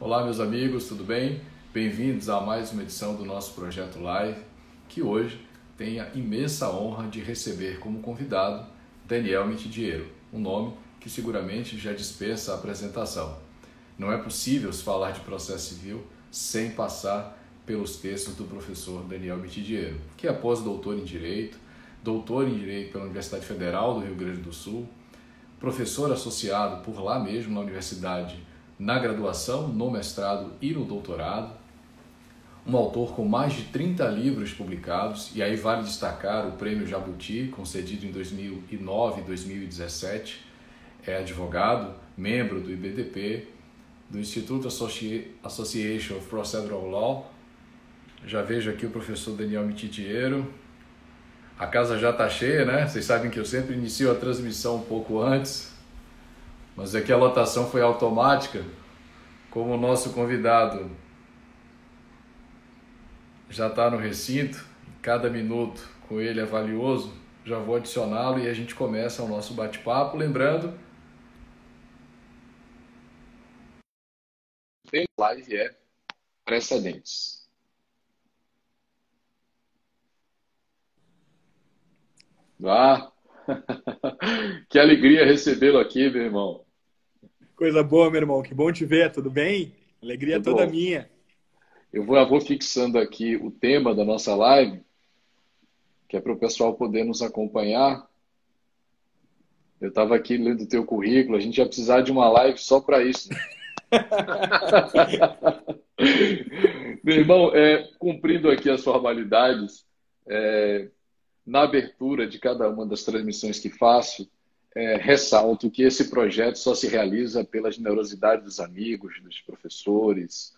Olá, meus amigos, tudo bem? Bem-vindos a mais uma edição do nosso Projeto Live, que hoje tem a imensa honra de receber como convidado Daniel Mitidiero, um nome que seguramente já dispensa a apresentação. Não é possível se falar de processo civil sem passar pelos textos do professor Daniel Mitidiero, que é pós-doutor em Direito, doutor em Direito pela Universidade Federal do Rio Grande do Sul, professor associado por lá mesmo na universidade, na graduação, no mestrado e no doutorado, um autor com mais de 30 livros publicados, e aí vale destacar o Prêmio Jabuti, concedido em 2009 e 2017, é advogado, membro do IBDP, do Instituto Association of Procedural Law. Já vejo aqui o professor Daniel Mitidiero. A casa já está cheia, né? Vocês sabem que eu sempre inicio a transmissão um pouco antes, mas aqui a lotação foi automática. Como o nosso convidado já está no recinto, cada minuto com ele é valioso, já vou adicioná-lo e a gente começa o nosso bate-papo. Lembrando, tem live precedentes. Ah, que alegria recebê-lo aqui, meu irmão. Coisa boa, meu irmão. Que bom te ver. Tudo bem? Alegria Tudo toda bom. minha. Eu vou fixando aqui o tema da nossa live, que é para o pessoal poder nos acompanhar. Eu estava aqui lendo o teu currículo, a gente ia precisar de uma live só para isso, né? Meu irmão, cumprindo aqui as formalidades, na abertura de cada uma das transmissões que faço, ressalto que esse projeto só se realiza pela generosidade dos amigos, dos professores,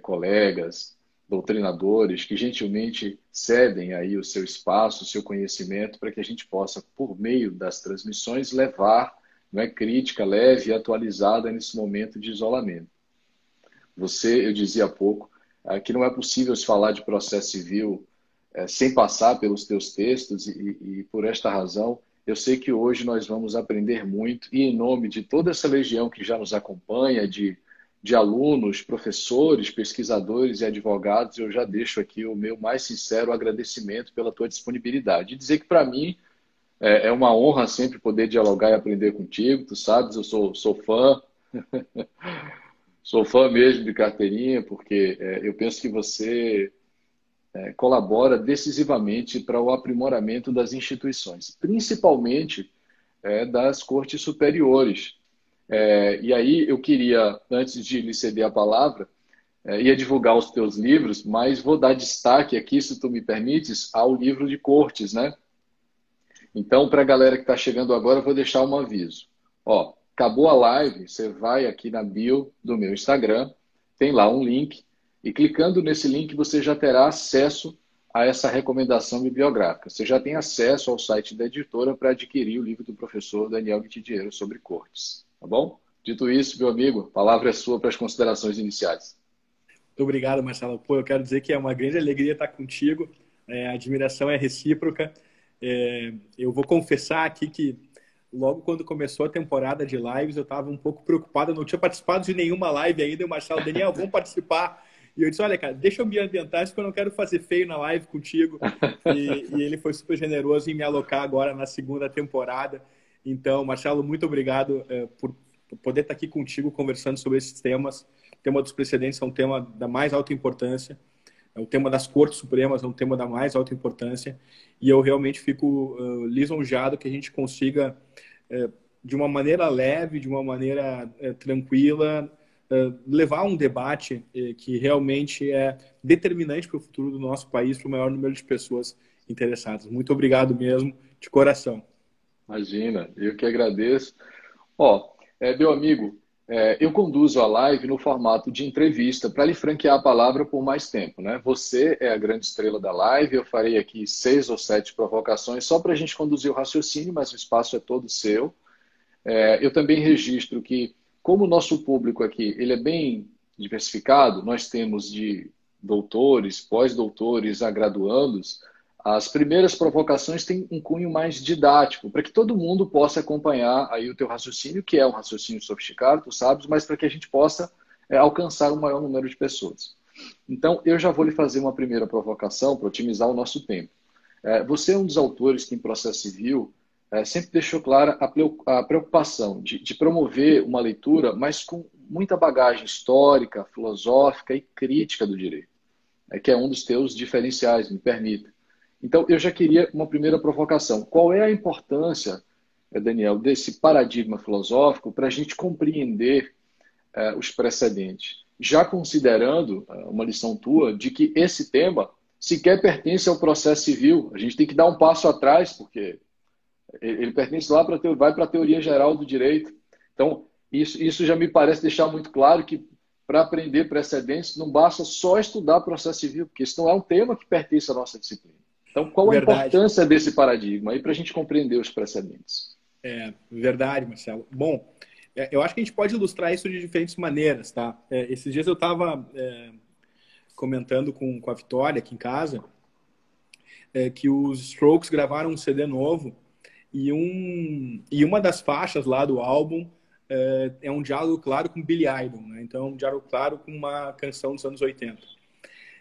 colegas, doutrinadores, que gentilmente cedem aí o seu espaço, o seu conhecimento, para que a gente possa, por meio das transmissões, levar, crítica leve e atualizada nesse momento de isolamento. Eu dizia há pouco, que não é possível se falar de processo civil sem passar pelos teus textos e por esta razão, eu sei que hoje nós vamos aprender muito e em nome de toda essa legião que já nos acompanha, de alunos, professores, pesquisadores e advogados, eu já deixo aqui o meu mais sincero agradecimento pela tua disponibilidade. E dizer que para mim é uma honra sempre poder dialogar e aprender contigo, tu sabes, eu sou fã, sou fã mesmo de carteirinha, porque eu penso que você colabora decisivamente para o aprimoramento das instituições, principalmente das cortes superiores. E aí eu queria, antes de lhe ceder a palavra, ia divulgar os teus livros, mas vou dar destaque aqui, se tu me permites, ao livro de cortes, né? Então, para a galera que está chegando agora, eu vou deixar um aviso. Ó, acabou a live, você vai aqui na bio do meu Instagram, tem lá um link, e clicando nesse link você já terá acesso a essa recomendação bibliográfica. Você já tem acesso ao site da editora para adquirir o livro do professor Daniel Mitidiero sobre cortes. Tá bom? Dito isso, meu amigo, a palavra é sua para as considerações iniciais. Muito obrigado, Marcelo. Pô, eu quero dizer que é uma grande alegria estar contigo. A admiração é recíproca. Eu vou confessar aqui que logo quando começou a temporada de lives, eu estava um pouco preocupado. Eu não tinha participado de nenhuma live ainda. E o Marcelo, Daniel, vamos participar. E eu disse, olha, cara, deixa eu me ambientar, porque eu não quero fazer feio na live contigo. E ele foi super generoso em me alocar agora na segunda temporada. Então, Marcelo, muito obrigado por poder estar aqui contigo conversando sobre esses temas. O tema dos precedentes é um tema da mais alta importância. O tema das Cortes Supremas é um tema da mais alta importância. E eu realmente fico lisonjeado que a gente consiga, de uma maneira leve, de uma maneira tranquila, levar um debate que realmente é determinante para o futuro do nosso país, para o maior número de pessoas interessadas. Muito obrigado mesmo, de coração. Imagina, eu que agradeço. Ó, meu amigo, eu conduzo a live no formato de entrevista para lhe franquear a palavra por mais tempo, né? Você é a grande estrela da live, eu farei aqui 6 ou 7 provocações só para a gente conduzir o raciocínio, mas o espaço é todo seu. Eu também registro que, como o nosso público aqui ele é bem diversificado, nós temos de doutores, pós-doutores a graduandos, as primeiras provocações têm um cunho mais didático, para que todo mundo possa acompanhar aí o teu raciocínio, que é um raciocínio sofisticado, tu sabes, mas para que a gente possa alcançar o maior número de pessoas. Então, eu já vou lhe fazer uma primeira provocação para otimizar o nosso tempo. Você é um dos autores que, em processo civil, sempre deixou clara a preocupação de promover uma leitura, mas com muita bagagem histórica, filosófica e crítica do direito, que é um dos teus diferenciais, me permita. Então, eu já queria uma primeira provocação. Qual é a importância, Daniel, desse paradigma filosófico para a gente compreender os precedentes? Já considerando uma lição tua de que esse tema sequer pertence ao processo civil. A gente tem que dar um passo atrás, porque ele pertence lá vai para a teoria geral do direito. Então, isso já me parece deixar muito claro que para aprender precedentes não basta só estudar processo civil, porque isso não é um tema que pertence à nossa disciplina. Então, qual a importância desse paradigma aí para a gente compreender os precedentes? Verdade, Marcelo. Bom, eu acho que a gente pode ilustrar isso de diferentes maneiras, tá? Esses dias eu estava comentando com a Vitória aqui em casa que os Strokes gravaram um CD novo e uma das faixas lá do álbum é um diálogo claro com Billy Idol, né? Então, um diálogo claro com uma canção dos anos 80.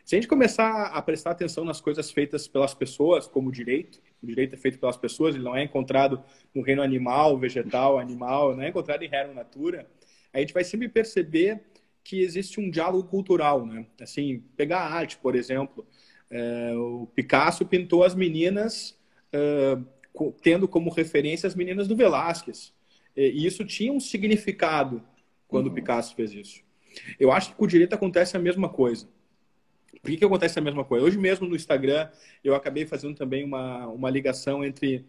Se a gente começar a prestar atenção nas coisas feitas pelas pessoas, como o direito é feito pelas pessoas, ele não é encontrado no reino animal, vegetal, animal, não é encontrado em reino natura, a gente vai sempre perceber que existe um diálogo cultural, né? Assim, pegar a arte, por exemplo, o Picasso pintou as meninas tendo como referência as meninas do Velázquez. E isso tinha um significado quando o Picasso fez isso. Eu acho que com o direito acontece a mesma coisa. Por que acontece a mesma coisa? Hoje mesmo no Instagram eu acabei fazendo também uma ligação entre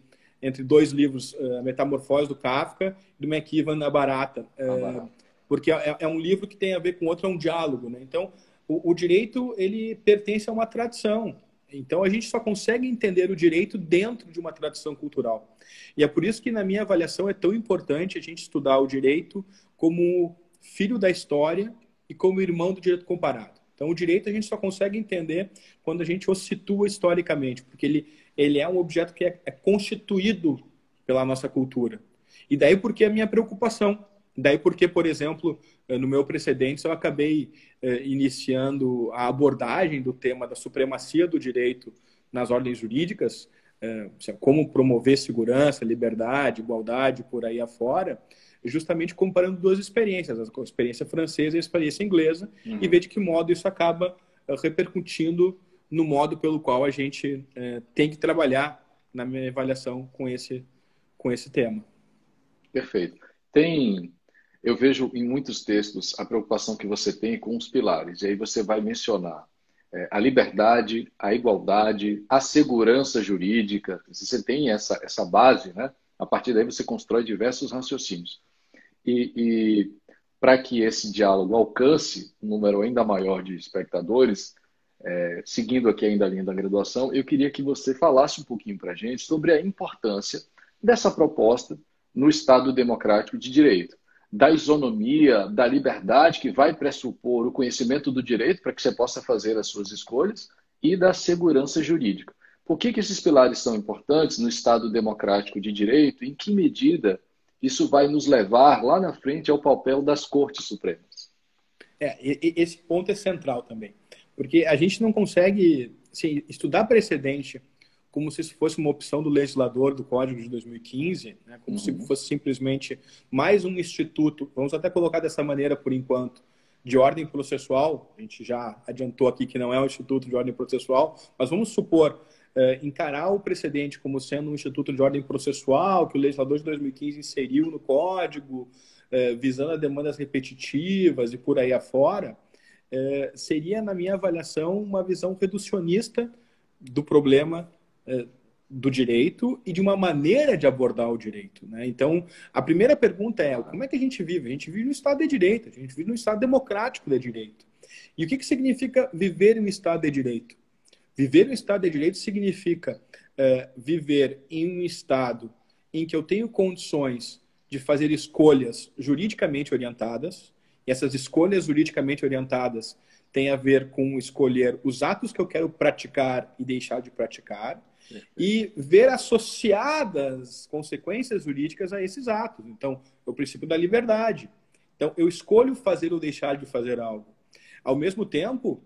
dois livros, A Metamorfose do Kafka e do McKeevan, A Barata. Porque é um livro que tem a ver com outro, é um diálogo, né? Então, o direito, ele pertence a uma tradição. Então, a gente só consegue entender o direito dentro de uma tradição cultural. E é por isso que, na minha avaliação, é tão importante a gente estudar o direito como filho da história e como irmão do direito comparado. Então, o direito a gente só consegue entender quando a gente o situa historicamente, porque ele é um objeto que é constituído pela nossa cultura. E daí porque a minha preocupação. Daí porque, por exemplo, no meu precedente, eu acabei iniciando a abordagem do tema da supremacia do direito nas ordens jurídicas, como promover segurança, liberdade, igualdade, por aí afora, justamente comparando duas experiências, a experiência francesa e a experiência inglesa, e ver de que modo isso acaba repercutindo no modo pelo qual a gente tem que trabalhar na minha avaliação com esse tema. Perfeito. Eu vejo em muitos textos a preocupação que você tem com os pilares, e aí você vai mencionar a liberdade, a igualdade, a segurança jurídica. Se você tem essa base, né? A partir daí você constrói diversos raciocínios. E para que esse diálogo alcance um número ainda maior de espectadores, seguindo aqui ainda a linha da graduação, eu queria que você falasse um pouquinho para a gente sobre a importância dessa proposta no Estado democrático de direito, da isonomia, da liberdade que vai pressupor o conhecimento do direito para que você possa fazer as suas escolhas e da segurança jurídica. Por que esses pilares são importantes no Estado democrático de direito? Em que medida isso vai nos levar lá na frente ao papel das Cortes Supremas? Esse ponto é central também, porque a gente não consegue estudar precedente como se isso fosse uma opção do legislador do Código de 2015, né? Como se fosse simplesmente mais um instituto, vamos até colocar dessa maneira por enquanto, de ordem processual. A gente já adiantou aqui que não é um instituto de ordem processual, mas vamos supor encarar o precedente como sendo um instituto de ordem processual que o legislador de 2015 inseriu no Código, visando as demandas repetitivas e por aí afora, seria, na minha avaliação, uma visão reducionista do problema do direito e de uma maneira de abordar o direito, né? Então, a primeira pergunta é: como é que a gente vive? A gente vive no Estado de Direito, a gente vive no Estado democrático de direito. E o que significa viver em um Estado de Direito? Viver em um Estado de Direito significa viver em um Estado em que eu tenho condições de fazer escolhas juridicamente orientadas, e essas escolhas juridicamente orientadas têm a ver com escolher os atos que eu quero praticar e deixar de praticar, e ver associadas consequências jurídicas a esses atos. Então, é o princípio da liberdade. Então, eu escolho fazer ou deixar de fazer algo. Ao mesmo tempo,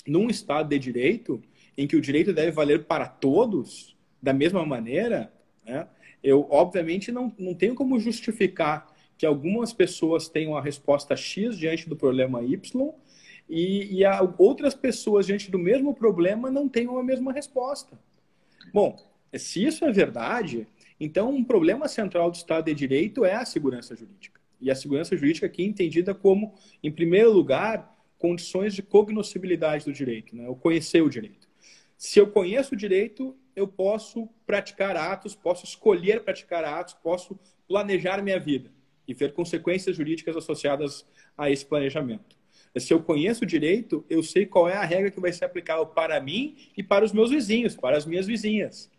num Estado de direito, em que o direito deve valer para todos, da mesma maneira, né, eu, obviamente, não tenho como justificar que algumas pessoas tenham a resposta X diante do problema Y e outras pessoas, diante do mesmo problema, não tenham a mesma resposta. Bom, se isso é verdade, então um problema central do Estado de Direito é a segurança jurídica. E a segurança jurídica aqui é entendida como, em primeiro lugar, condições de cognoscibilidade do direito, né? Eu conhecer o direito. Se eu conheço o direito, eu posso praticar atos, posso escolher praticar atos, posso planejar minha vida e ver consequências jurídicas associadas a esse planejamento. Se eu conheço o direito, eu sei qual é a regra que vai ser aplicável para mim e para os meus vizinhos, para as minhas vizinhas.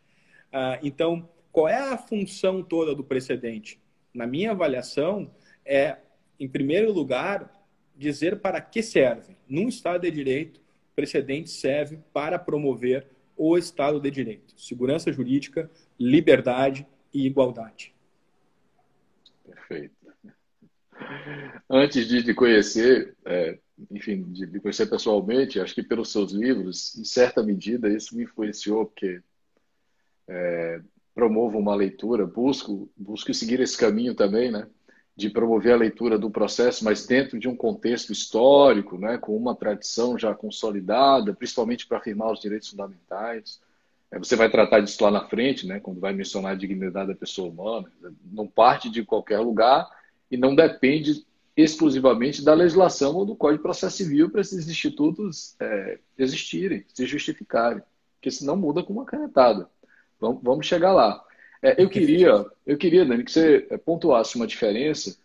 Então, qual é a função toda do precedente? Na minha avaliação, é, em primeiro lugar, dizer para que serve. Num Estado de Direito, o precedente serve para promover o Estado de Direito. Segurança jurídica, liberdade e igualdade. Perfeito. Antes de te conhecer, enfim, de conhecer pessoalmente, acho que pelos seus livros, em certa medida, isso me influenciou, porque promovo uma leitura, busco seguir esse caminho também, né? De promover a leitura do processo, mas dentro de um contexto histórico, né? Com uma tradição já consolidada, principalmente para afirmar os direitos fundamentais. Você vai tratar disso lá na frente, né? Quando vai mencionar a dignidade da pessoa humana. Não parte de qualquer lugar e não depende exclusivamente da legislação ou do Código de Processo Civil para esses institutos existirem, se justificarem, porque senão muda com uma canetada. Vamos chegar lá. Eu queria, Dani, que você pontuasse uma diferença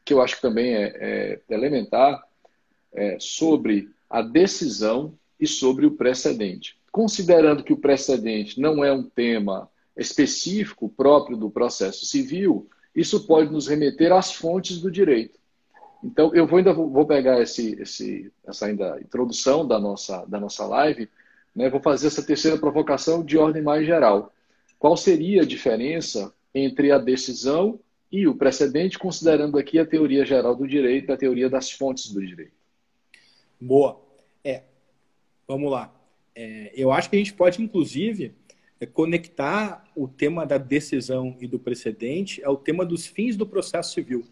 que eu acho que também é elementar sobre a decisão e sobre o precedente. Considerando que o precedente não é um tema específico próprio do processo civil, isso pode nos remeter às fontes do direito. Então, eu ainda vou pegar essa ainda introdução da nossa live, né? Vou fazer essa terceira provocação de ordem mais geral. Qual seria a diferença entre a decisão e o precedente, considerando aqui a teoria geral do direito, a teoria das fontes do direito? Boa. Vamos lá. Eu acho que a gente pode, inclusive, conectar o tema da decisão e do precedente ao tema dos fins do processo civil.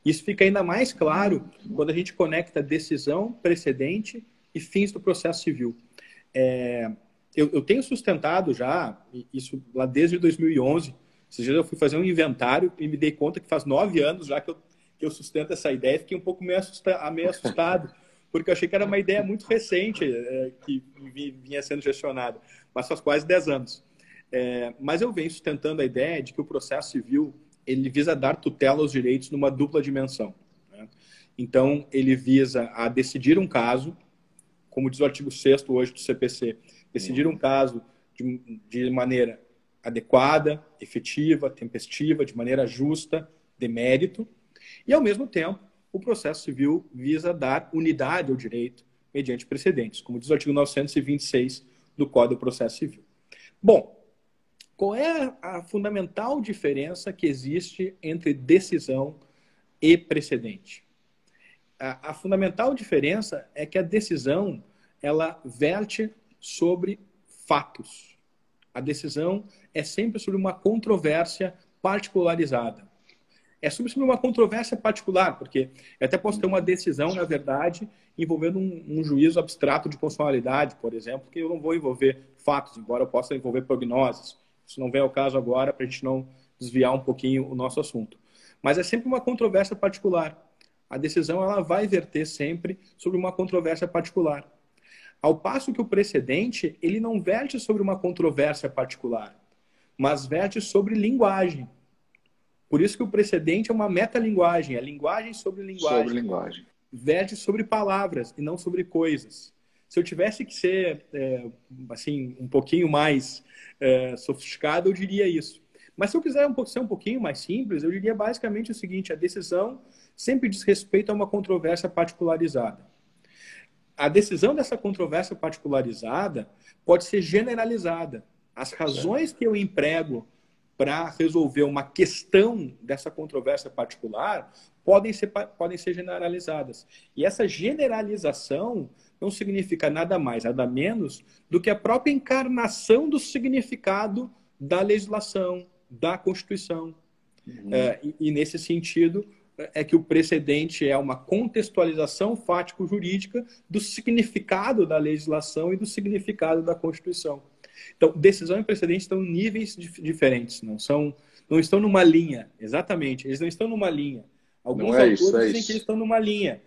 Isso fica ainda mais claro quando a gente conecta decisão, precedente e fins do processo civil. Eu tenho sustentado já, isso lá desde 2011, esses dias eu fui fazer um inventário e me dei conta que faz 9 anos já que eu sustento essa ideia, fiquei um pouco meio assustado, porque eu achei que era uma ideia muito recente que vinha sendo gestionada, mas faz quase 10 anos. Mas eu venho sustentando a ideia de que o processo civil ele visa dar tutela aos direitos numa dupla dimensão, né? Então, ele visa a decidir um caso, como diz o artigo 6º hoje do CPC, decidir um caso de maneira adequada, efetiva, tempestiva, de maneira justa, de mérito, e, ao mesmo tempo, o processo civil visa dar unidade ao direito mediante precedentes, como diz o artigo 926 do Código do Processo Civil. Bom, qual é a fundamental diferença que existe entre decisão e precedente? A fundamental diferença é que a decisão ela verte sobre fatos. A decisão é sempre sobre uma controvérsia particularizada. É sobre uma controvérsia particular, porque eu até posso ter uma decisão, na verdade, envolvendo um juízo abstrato de constitucionalidade, por exemplo, que eu não vou envolver fatos, embora eu possa envolver prognoses. Isso não vem ao caso agora para a gente não desviar um pouquinho o nosso assunto. Mas é sempre uma controvérsia particular. A decisão ela vai verter sempre sobre uma controvérsia particular. Ao passo que o precedente ele não verte sobre uma controvérsia particular, mas verte sobre linguagem. Por isso que o precedente é uma metalinguagem, é linguagem sobre linguagem. Sobre linguagem. Verte sobre palavras e não sobre coisas. Se eu tivesse que ser assim, um pouquinho mais sofisticado, eu diria isso. Mas se eu quiser ser um pouquinho mais simples, eu diria basicamente o seguinte: a decisão sempre diz respeito a uma controvérsia particularizada. A decisão dessa controvérsia particularizada pode ser generalizada. As razões que eu emprego para resolver uma questão dessa controvérsia particular podem ser generalizadas. E essa generalização não significa nada mais, nada menos do que a própria encarnação do significado da legislação, da Constituição. E nesse sentido, é que o precedente é uma contextualização fático-jurídica do significado da legislação e do significado da Constituição. Então, decisão e precedente estão em níveis diferentes, não estão numa linha, exatamente, eles não estão numa linha. Alguns autores dizem que eles estão numa linha.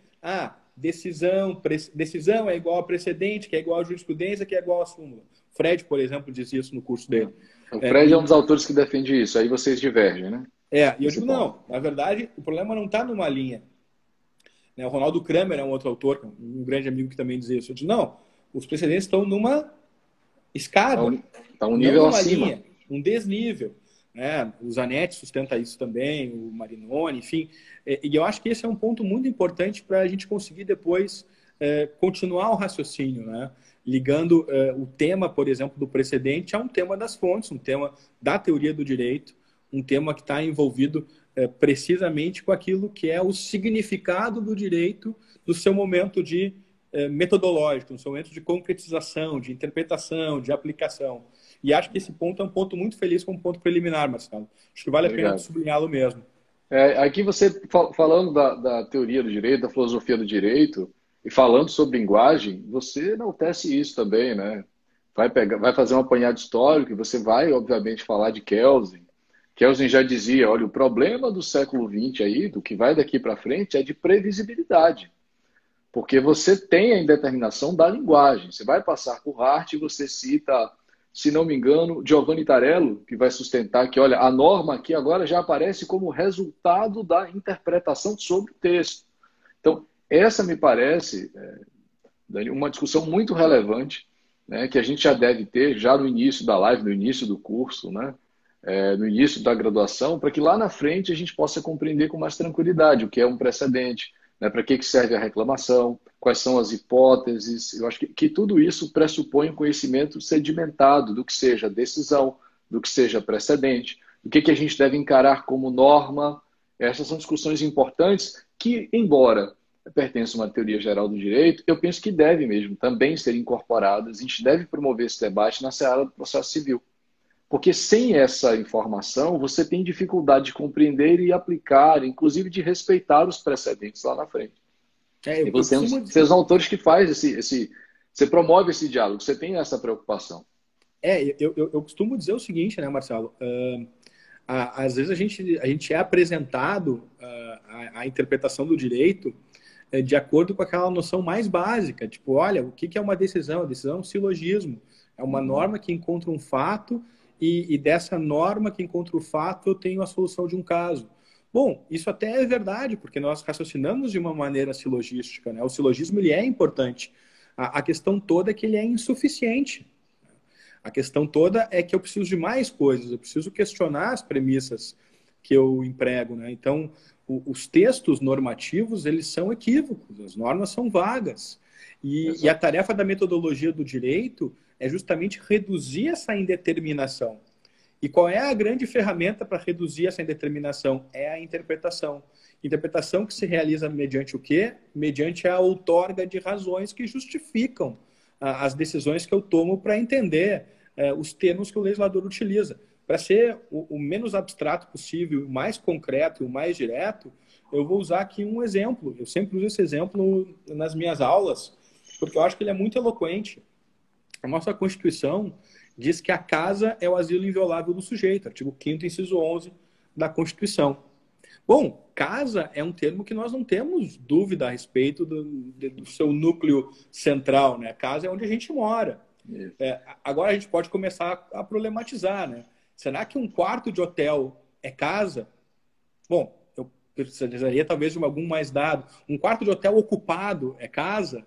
Decisão é igual a precedente, que é igual a jurisprudência, que é igual a súmula. Fred, por exemplo, diz isso no curso dele. O Fred é um dos autores que defende isso, aí vocês divergem, né? E eu digo, não, na verdade, o problema não está numa linha. O Ronaldo Kramer é um outro autor, um grande amigo que também diz isso. Eu digo, não, os precedentes estão numa escada. Está um nível acima. Linha, um desnível. O Zanetti sustenta isso também, o Marinoni, enfim. E eu acho que esse é um ponto muito importante para a gente conseguir depois continuar o raciocínio, né? Ligando o tema, por exemplo, do precedente a um tema das fontes, um tema da teoria do direito, um tema que está envolvido precisamente com aquilo que é o significado do direito no seu momento de metodológico, no seu momento de concretização, de interpretação, de aplicação. E acho que esse ponto é um ponto muito feliz como ponto preliminar, Marcelo. Acho que vale a pena sublinhá-lo mesmo. Aqui você, falando da teoria do direito, da filosofia do direito, e falando sobre linguagem, você enaltece isso também, né? Vai fazer um apanhado histórico e você vai, obviamente, falar de Kelsen. Kelsen já dizia, olha, o problema do século XX aí, do que vai daqui para frente, é de previsibilidade. Porque você tem a indeterminação da linguagem. Você vai passar por Hart e você cita, se não me engano, Giovanni Tarello, que vai sustentar que, olha, a norma aqui agora já aparece como resultado da interpretação sobre o texto. Então, essa me parece uma discussão muito relevante, né, que a gente já deve ter já no início da live, no início do curso, né, no início da graduação, para que lá na frente a gente possa compreender com mais tranquilidade o que é um precedente, né, para que serve a reclamação, quais são as hipóteses. Eu acho que tudo isso pressupõe um conhecimento sedimentado do que seja decisão, do que seja precedente, do que a gente deve encarar como norma. Essas são discussões importantes que, embora pertençam a uma teoria geral do direito, eu penso que deve mesmo também ser incorporadas. A gente deve promover esse debate na seara do processo civil. Porque sem essa informação, você tem dificuldade de compreender e aplicar, inclusive de respeitar os precedentes lá na frente. E você é um dos autores que faz você promove esse diálogo, você tem essa preocupação. Eu costumo dizer o seguinte, né, Marcelo? Às vezes a gente é apresentado a interpretação do direito de acordo com aquela noção mais básica. Tipo, olha, o que é uma decisão? A decisão é um silogismo. É uma norma que encontra um fato e dessa norma que encontra o fato eu tenho a solução de um caso. Bom, isso até é verdade, porque nós raciocinamos de uma maneira silogística, né? O silogismo ele é importante. A questão toda é que ele é insuficiente. A questão toda é que eu preciso de mais coisas, eu preciso questionar as premissas que eu emprego, né? Então, os textos normativos, eles são equívocos, as normas são vagas. E a tarefa da metodologia do direito é justamente reduzir essa indeterminação. E qual é a grande ferramenta para reduzir essa indeterminação? É a interpretação. Interpretação que se realiza mediante o quê? Mediante a outorga de razões que justificam as decisões que eu tomo para entender os termos que o legislador utiliza. Para ser o menos abstrato possível, o mais concreto e o mais direto, eu vou usar aqui um exemplo. Eu sempre uso esse exemplo nas minhas aulas, porque eu acho que ele é muito eloquente. A nossa Constituição diz que a casa é o asilo inviolável do sujeito, artigo 5º, inciso 11 da Constituição. Bom, casa é um termo que nós não temos dúvida a respeito do seu núcleo central, né? Casa é onde a gente mora. Agora a gente pode começar a problematizar, né? Será que um quarto de hotel é casa? Bom, eu precisaria talvez de algum mais dado. Um quarto de hotel ocupado é casa?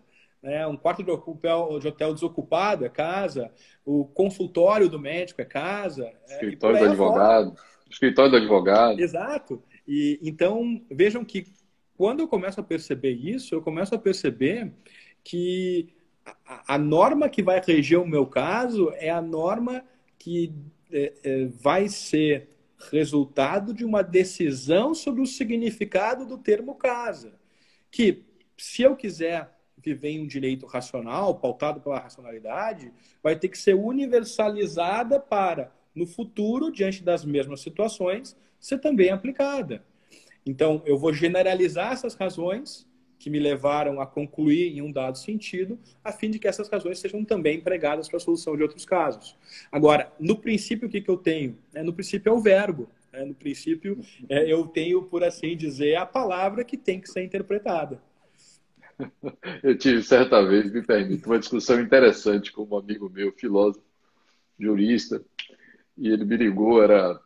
Um quarto de hotel desocupado é casa? O consultório do médico é casa? Escritório do advogado. Escritório do advogado. Exato. E, então, vejam que quando eu começo a perceber isso, eu começo a perceber que a norma que vai reger o meu caso é a norma que vai ser resultado de uma decisão sobre o significado do termo casa. Que, se eu quiser viver em um direito racional, pautado pela racionalidade, vai ter que ser universalizada para, no futuro, diante das mesmas situações, ser também aplicada. Então, eu vou generalizar essas razões que me levaram a concluir em um dado sentido, a fim de que essas razões sejam também empregadas para a solução de outros casos. Agora, no princípio, o que eu tenho? No princípio é o verbo. No princípio, eu tenho, por assim dizer, a palavra que tem que ser interpretada. Eu tive certa vez, me permite, uma discussão interessante com um amigo meu, filósofo, jurista, e ele me ligou, era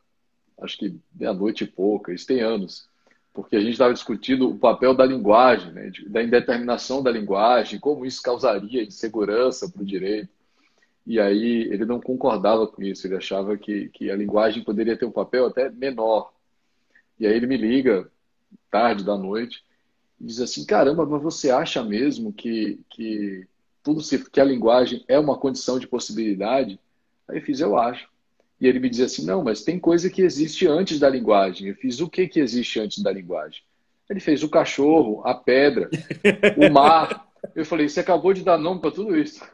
acho que meia-noite e pouca, isso tem anos, porque a gente estava discutindo o papel da linguagem, né, da indeterminação da linguagem, como isso causaria insegurança para o direito. E aí ele não concordava com isso, ele achava que a linguagem poderia ter um papel até menor. E aí ele me liga, tarde da noite, e diz assim, caramba, mas você acha mesmo que que a linguagem é uma condição de possibilidade? Aí eu fiz, eu acho. E ele me dizia assim, não, mas tem coisa que existe antes da linguagem. Eu fiz, o que que existe antes da linguagem? Ele fez o cachorro, a pedra, o mar. Eu falei, você acabou de dar nome para tudo isso.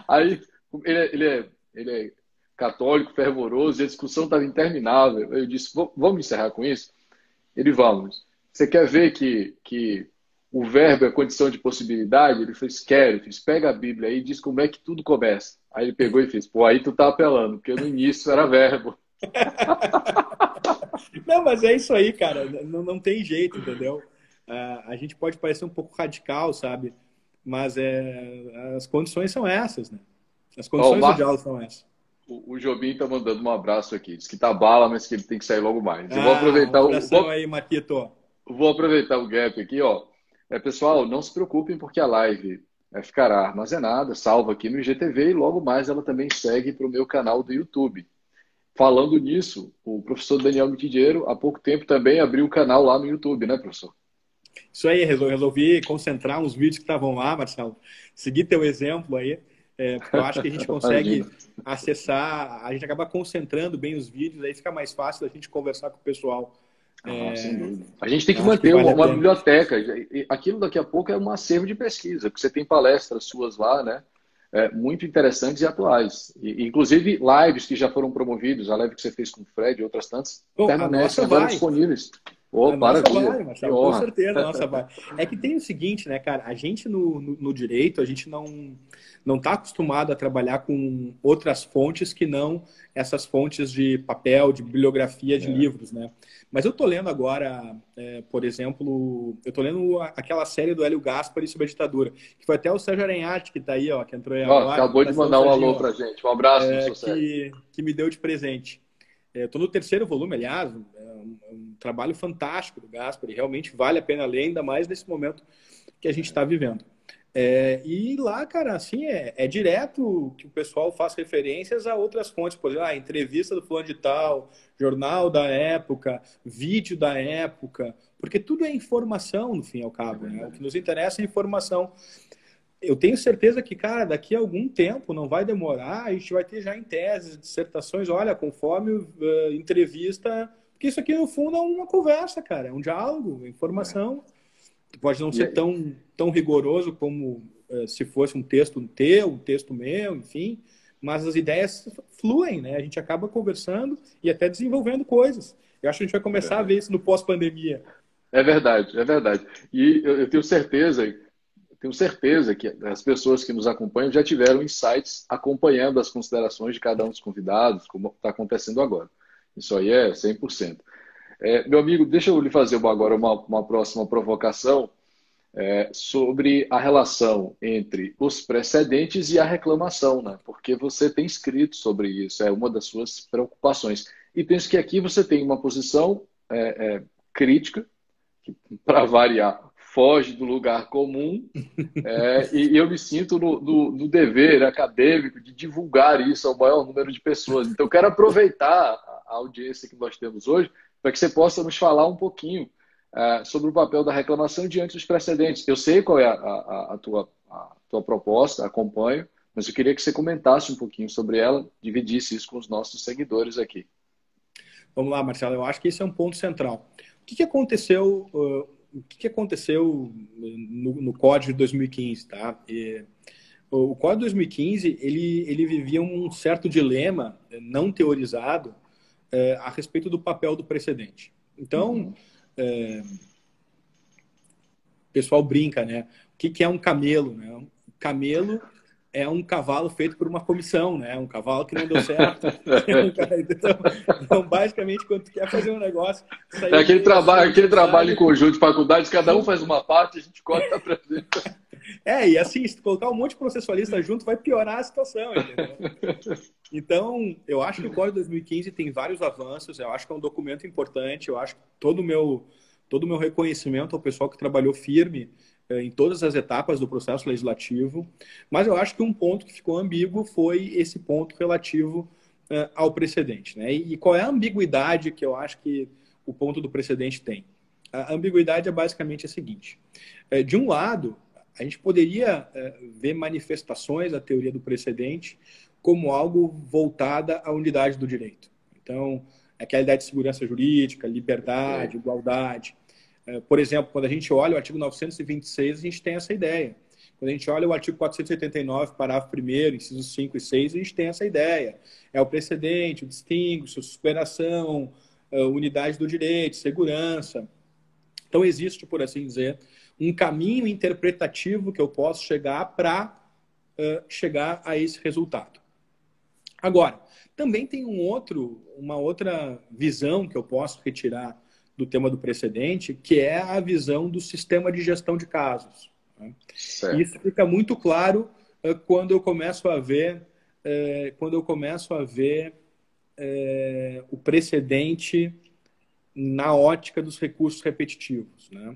Aí ele é católico, fervoroso, e a discussão estava interminável. Eu disse, vamos encerrar com isso? Ele, vamos. Você quer ver que o verbo é condição de possibilidade? Ele fez, quero. Eu fiz, pega a Bíblia aí e diz como é que tudo começa. Aí ele pegou e fez, pô, aí tu tá apelando, porque no início era verbo. Não, mas é isso aí, cara. Não tem jeito, entendeu? A gente pode parecer um pouco radical, sabe? Mas as condições são essas, né? As Ó, condições do diálogo são essas. o Jobim tá mandando um abraço aqui. Diz que tá bala, mas que ele tem que sair logo mais. Eu Um abração aí, Marquito. vou aproveitar o gap aqui, ó. Pessoal, não se preocupem porque a live ficará armazenada, salva aqui no IGTV e logo mais ela também segue para o meu canal do YouTube. Falando nisso, o professor Daniel Mitidiero, há pouco tempo também abriu o canal lá no YouTube, né, professor? Isso aí, resolvi concentrar uns vídeos que estavam lá, Marcelo. Seguir teu exemplo aí, porque eu acho que a gente consegue acessar, a gente acaba concentrando bem os vídeos, aí fica mais fácil da gente conversar com o pessoal. Sem dúvida. A gente tem que manter uma biblioteca. Aquilo daqui a pouco é um acervo de pesquisa, porque você tem palestras suas lá, né? Muito interessantes e atuais. Inclusive, lives que já foram promovidos, a live que você fez com o Fred e outras tantas, permanecem agora disponíveis. A nossa vai, Marcelo, com certeza, a nossa vai. É que tem o seguinte, né, cara? A gente no direito, a gente não está acostumado a trabalhar com outras fontes que não essas fontes de papel, de bibliografia de livros, né? Mas eu tô lendo agora, por exemplo, eu tô lendo aquela série do Hélio Gaspari sobre a ditadura, que foi até o Sérgio Aranhatti que tá aí, ó, que entrou aí agora. Acabou de mandar um alô pra gente. Um abraço, professor Sérgio. Que me deu de presente. Estou no terceiro volume, aliás, um trabalho fantástico do Gaspari, realmente vale a pena ler, ainda mais nesse momento que a gente está vivendo. E lá, cara, assim, é direto que o pessoal faz referências a outras fontes, por exemplo, entrevista do fulano de tal, jornal da época, vídeo da época, porque tudo é informação, no fim e ao cabo, né? O que nos interessa é informação. Eu tenho certeza que, cara, daqui a algum tempo, não vai demorar, a gente vai ter já em teses, dissertações, olha, conforme entrevista, porque isso aqui, no fundo, é uma conversa, cara, é um diálogo, informação. Pode não ser tão rigoroso como se fosse um texto teu, um texto meu, enfim, mas as ideias fluem, né? A gente acaba conversando e até desenvolvendo coisas. Eu acho que a gente vai começar a ver isso no pós-pandemia. É verdade, é verdade. E eu tenho certeza que as pessoas que nos acompanham já tiveram insights acompanhando as considerações de cada um dos convidados, como está acontecendo agora. Isso aí é 100%. Meu amigo, deixa eu lhe fazer agora uma próxima provocação sobre a relação entre os precedentes e a reclamação, né? Porque você tem escrito sobre isso, é uma das suas preocupações. E penso que aqui você tem uma posição crítica, que, para variar, foge do lugar comum, e eu me sinto no dever acadêmico de divulgar isso ao maior número de pessoas. Então, eu quero aproveitar a audiência que nós temos hoje para que você possa nos falar um pouquinho sobre o papel da reclamação diante dos precedentes. Eu sei qual é a tua proposta, acompanho, mas eu queria que você comentasse um pouquinho sobre ela, dividisse isso com os nossos seguidores aqui. Vamos lá, Marcelo, eu acho que esse é um ponto central. O que aconteceu, no Código de 2015, tá? O Código de 2015, ele vivia um certo dilema não teorizado a respeito do papel do precedente. Então, o pessoal brinca, né? O que é um camelo, né? Um camelo é um cavalo feito por uma comissão, né? Um cavalo que não deu certo. Então, basicamente, quando tu quer fazer um negócio... É aquele trabalho em conjunto de faculdades, cada um faz uma parte, a gente corta para dentro. E assim, se tu colocar um monte de processualista junto, vai piorar a situação, entendeu? Então, eu acho que o Código de 2015 tem vários avanços, eu acho que é um documento importante, eu acho que todo o meu reconhecimento ao pessoal que trabalhou firme em todas as etapas do processo legislativo, mas eu acho que um ponto que ficou ambíguo foi esse ponto relativo ao precedente, né? E qual é a ambiguidade que eu acho que o ponto do precedente tem? A ambiguidade é basicamente a seguinte. De um lado, a gente poderia ver manifestações da teoria do precedente como algo voltada à unidade do direito. Então, aquela ideia de segurança jurídica, liberdade, igualdade. Por exemplo, quando a gente olha o artigo 926, a gente tem essa ideia. Quando a gente olha o artigo 489, parágrafo 1º, incisos 5 e 6, a gente tem essa ideia. É o precedente, o distinguiço, superação, unidade do direito, segurança. Então, existe, por assim dizer, um caminho interpretativo que eu posso chegar para chegar a esse resultado. Agora, também tem uma outra visão que eu posso retirar do tema do precedente, que é a visão do sistema de gestão de casos. Né? Isso fica muito claro quando eu começo a ver, o precedente na ótica dos recursos repetitivos. Né?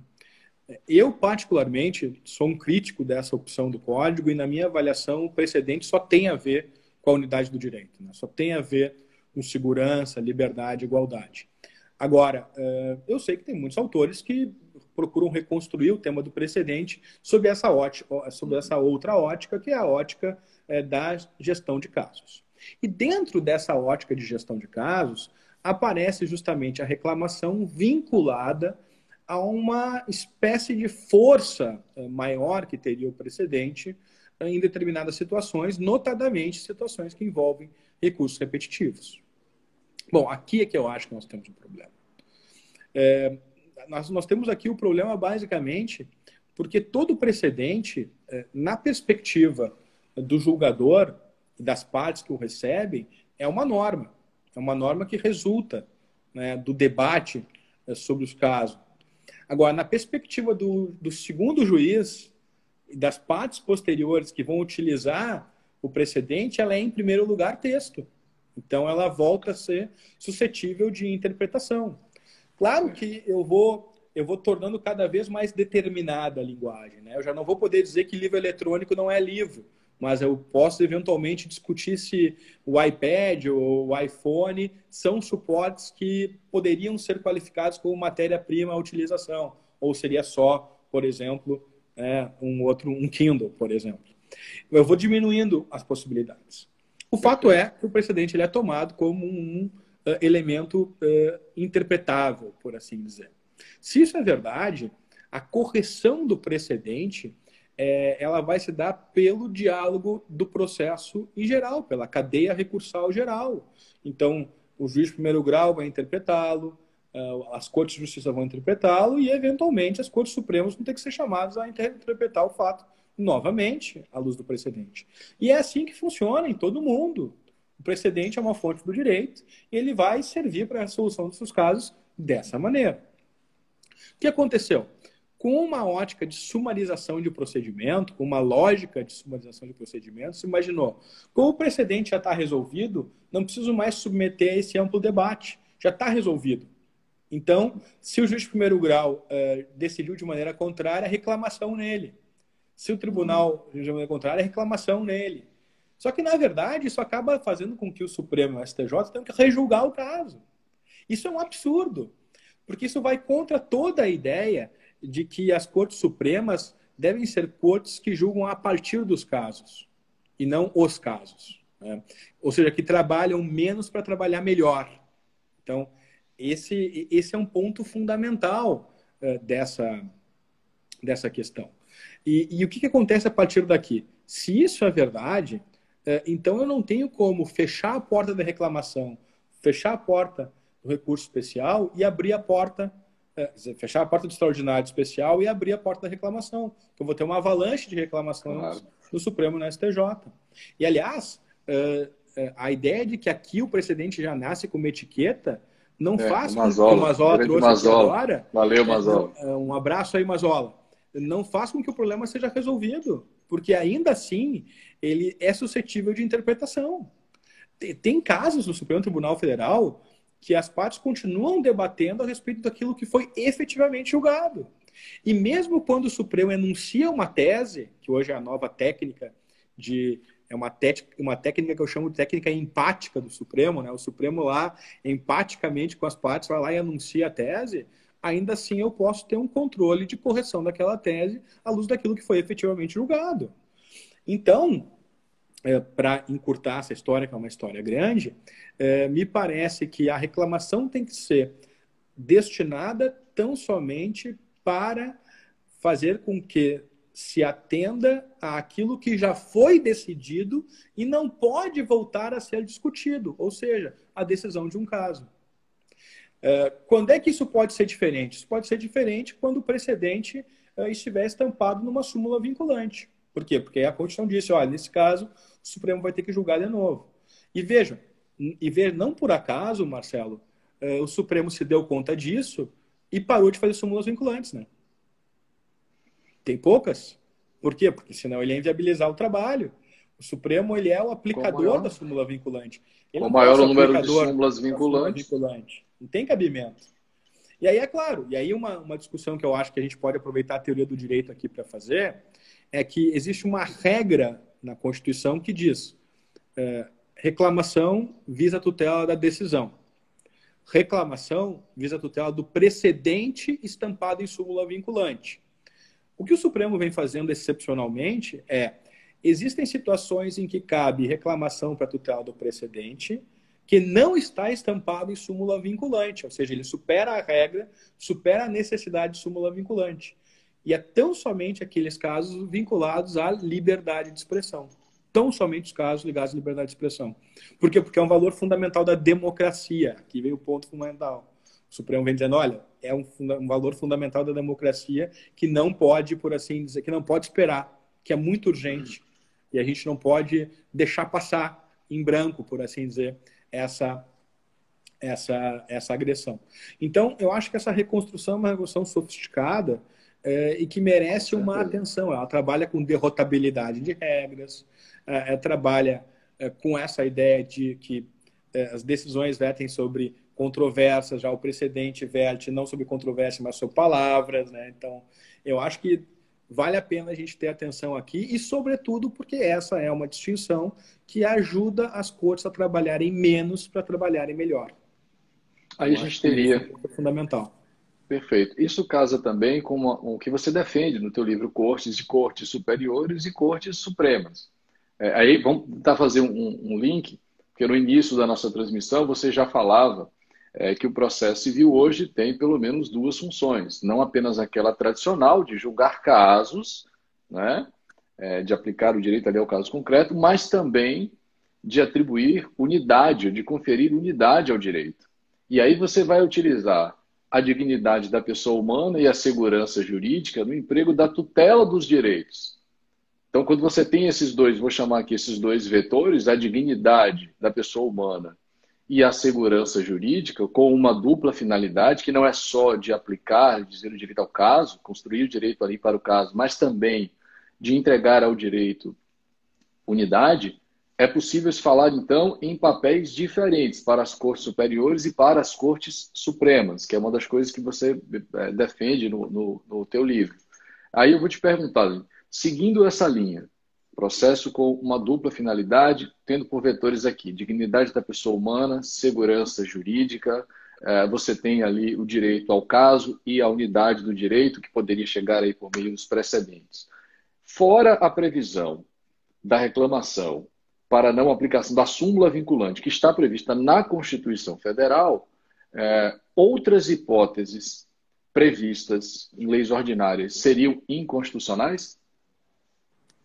Eu, particularmente, sou um crítico dessa opção do código e, na minha avaliação, o precedente só tem a ver com a unidade do direito. Né? Só tem a ver com segurança, liberdade, igualdade. Agora, eu sei que tem muitos autores que procuram reconstruir o tema do precedente sob essa outra ótica, que é a ótica da gestão de casos. E dentro dessa ótica de gestão de casos, aparece justamente a reclamação vinculada a uma espécie de força maior que teria o precedente em determinadas situações, notadamente situações que envolvem recursos repetitivos. Bom, aqui é que eu acho que nós temos um problema. Nós temos aqui o problema basicamente porque todo precedente, na perspectiva do julgador e das partes que o recebem, é uma norma. É uma norma que resulta, né, do debate sobre os casos. Agora, na perspectiva do segundo juiz e das partes posteriores que vão utilizar o precedente, ela é, em primeiro lugar, texto. Então, ela volta a ser suscetível de interpretação. Claro que eu vou tornando cada vez mais determinada a linguagem. Né? Eu já não vou poder dizer que livro eletrônico não é livro, mas eu posso eventualmente discutir se o iPad ou o iPhone são suportes que poderiam ser qualificados como matéria-prima à utilização, ou seria só, por exemplo, um Kindle, por exemplo. Eu vou diminuindo as possibilidades. O fato é que o precedente ele é tomado como um elemento interpretável, por assim dizer. Se isso é verdade, a correção do precedente ela vai se dar pelo diálogo do processo em geral, pela cadeia recursal geral. Então, o juiz de primeiro grau vai interpretá-lo, as cortes de justiça vão interpretá-lo e, eventualmente, as cortes supremas vão ter que ser chamadas a interpretar o fato novamente à luz do precedente. E é assim que funciona em todo mundo. O precedente é uma fonte do direito e ele vai servir para a resolução dos seus casos dessa maneira. O que aconteceu? Com uma ótica de sumarização de procedimento, com uma lógica de sumarização de procedimento, se imaginou, como o precedente já está resolvido, não preciso mais submeter a esse amplo debate, já está resolvido. Então, se o juiz de primeiro grau decidiu de maneira contrária, reclamação nele. Se o tribunal de maneira contrária, reclamação nele. Só que, na verdade, isso acaba fazendo com que o Supremo e o STJ tenham que rejulgar o caso. Isso é um absurdo, porque isso vai contra toda a ideia de que as cortes supremas devem ser cortes que julgam a partir dos casos. e não os casos, né? Ou seja, que trabalham menos para trabalhar melhor. Então, esse é um ponto fundamental dessa questão. E o que acontece a partir daqui? Se isso é verdade, então eu não tenho como fechar a porta da reclamação, fechar a porta do recurso especial e abrir a porta, fechar a porta do extraordinário especial e abrir a porta da reclamação. Eu vou ter uma avalanche de reclamações no Supremo e no STJ. E, aliás, a ideia de que aqui o precedente já nasce com uma etiqueta não faz com que o Mazola trouxe aqui agora. Valeu, Mazola. Um abraço aí, Mazola. Não faz com que o problema seja resolvido, porque ainda assim ele é suscetível de interpretação. Tem casos no Supremo Tribunal Federal que as partes continuam debatendo a respeito daquilo que foi efetivamente julgado. E mesmo quando o Supremo enuncia uma tese, que hoje é a nova técnica uma técnica que eu chamo de técnica empática do Supremo, né? O Supremo lá, empaticamente com as partes, vai lá e anuncia a tese, ainda assim eu posso ter um controle de correção daquela tese à luz daquilo que foi efetivamente julgado. Então, para encurtar essa história, que é uma história grande, me parece que a reclamação tem que ser destinada tão somente para fazer com que se atenda àquilo que já foi decidido e não pode voltar a ser discutido, ou seja, a decisão de um caso. Quando é que isso pode ser diferente? Isso pode ser diferente quando o precedente estiver estampado numa súmula vinculante. Por quê? Porque a Constituição disse, olha, nesse caso, o Supremo vai ter que julgar de novo. E veja, não por acaso, Marcelo, o Supremo se deu conta disso e parou de fazer súmulas vinculantes, né? Tem poucas. Por quê? Porque senão ele ia inviabilizar o trabalho. O Supremo, ele é o aplicador da súmula vinculante. Ele com o maior número de súmulas vinculantes. Não tem cabimento. E aí, é claro, e aí uma discussão que eu acho que a gente pode aproveitar a teoria do direito aqui para fazer é que existe uma regra na Constituição que diz reclamação visa a tutela da decisão. Reclamação visa a tutela do precedente estampado em súmula vinculante. O que o Supremo vem fazendo excepcionalmente existem situações em que cabe reclamação para tutela do precedente que não está estampado em súmula vinculante, ou seja, ele supera a regra, supera a necessidade de súmula vinculante. E é tão somente aqueles casos vinculados à liberdade de expressão. Tão somente os casos ligados à liberdade de expressão. Por quê? Porque é um valor fundamental da democracia. Aqui vem o ponto fundamental. O Supremo vem dizendo, olha, é um valor fundamental da democracia que não pode, por assim dizer, que não pode esperar, que é muito urgente. E a gente não pode deixar passar em branco, por assim dizer, essa agressão. Então, eu acho que essa reconstrução é uma reconstrução sofisticada e que merece uma atenção. Ela trabalha com derrotabilidade de regras, trabalha com essa ideia de que as decisões vertem sobre controvérsias, já o precedente verte não sobre controvérsia, mas sobre palavras, né? Então, eu acho que vale a pena a gente ter atenção aqui e, sobretudo, porque essa é uma distinção que ajuda as cortes a trabalharem menos para trabalharem melhor. Aí a gente teria... Isso é fundamental. Perfeito. Isso casa também com o que você defende no teu livro Cortes, de Cortes Superiores e Cortes Supremas. Aí vamos tentar fazer um link, porque no início da nossa transmissão você já falava que o processo civil hoje tem pelo menos duas funções, não apenas aquela tradicional de julgar casos, né, de aplicar o direito ali ao caso concreto, mas também de atribuir unidade, de conferir unidade ao direito. E aí você vai utilizar a dignidade da pessoa humana e a segurança jurídica no emprego da tutela dos direitos. Então, quando você tem esses dois, vou chamar aqui esses dois vetores, a dignidade da pessoa humana e a segurança jurídica, com uma dupla finalidade, que não é só de aplicar, dizer o direito ao caso, construir o direito ali para o caso, mas também de entregar ao direito unidade, é possível se falar, então, em papéis diferentes para as cortes superiores e para as cortes supremas, que é uma das coisas que você defende no teu livro. Aí eu vou te perguntar, seguindo essa linha, processo com uma dupla finalidade, tendo por vetores aqui, dignidade da pessoa humana, segurança jurídica, você tem ali o direito ao caso e a unidade do direito, que poderia chegar aí por meio dos precedentes. Fora a previsão da reclamação para não aplicação da súmula vinculante que está prevista na Constituição Federal, outras hipóteses previstas em leis ordinárias seriam inconstitucionais?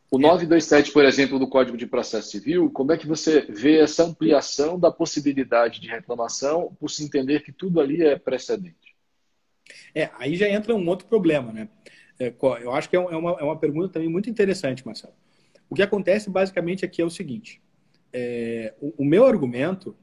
O 927, por exemplo, do Código de Processo Civil, como é que você vê essa ampliação da possibilidade de reclamação por se entender que tudo ali é precedente? Aí já entra um outro problema, né? Eu acho que é uma pergunta também muito interessante, Marcelo. O que acontece basicamente aqui é o seguinte: o meu argumento,